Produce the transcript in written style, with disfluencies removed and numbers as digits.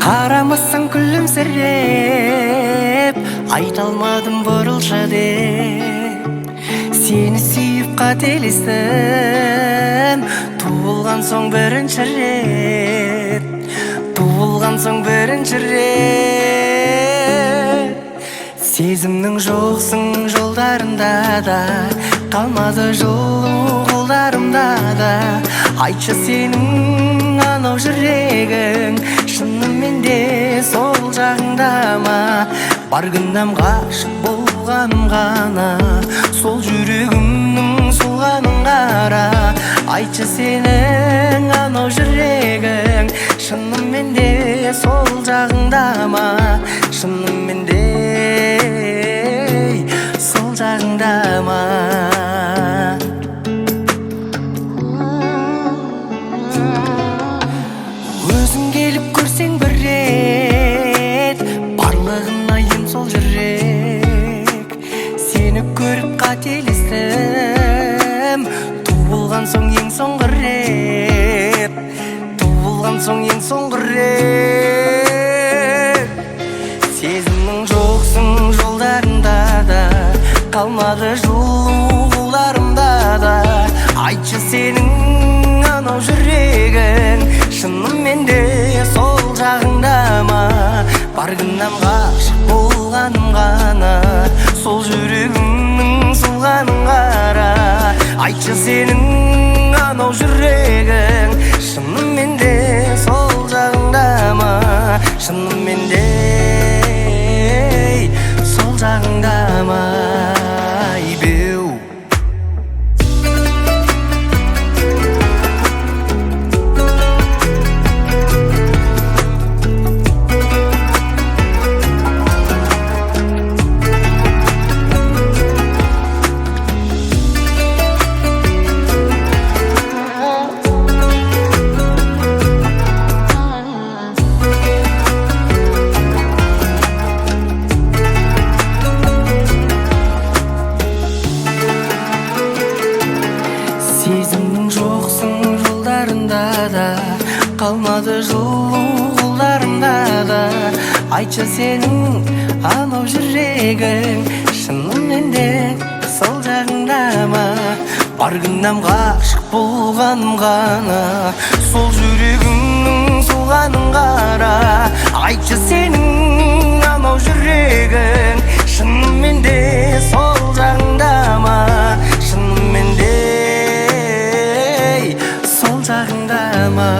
Қарамасаң күлімсіреп, айта алмадым бұрылшы деп. Сені сүйіп қателестім, туылған соң бірінші рет, туылған соң бірінші рет. Сезімнің жоқсың жолдарында да, қалмады жылу қолдарымда да. Айтшы сенің анау жүрегің шынымен де сол жағыңда ма? Бар күнәм ғашық болғаным ғана, сол жүрегімнің солғанын қара. Айтшы сенің анау жүрегің шынымен де сол жағыңда ма? Шынымен де сол жағыңда ма? Өзің келіп көрсең бір рет, барлығына ем сол жүрек. Сені көріп қателестім, туылған соң ең соңғы рет, туылған соң ең соңғы рет. Сезімнің жоқсың жолдарында да, қалмады жылу қолдарымда да. Айтшы сенің анау жүрегің шынымен де сол жағыңда ма? Бар күнәм ғашық болғаным ғана, сол жүрегімнің солғанын қара. Айтшы сенің анау жүрегің шынымен де сол жағыңда ма? Шынымен де сол жағыңда ма? Сезімнің жоқсың жолдарында да, қалмады жылу қолдарымда да. Айтшы сенің анау жүрегің шынымен де сол жағыңда ма? Бар күнәм ғашық болғаным ғана, сол жүрегімнің солғанын қара. Айтшы сенің анау жүрегің шынымен де сол жағыңда ма? Шынымен де сол жағыңда ма?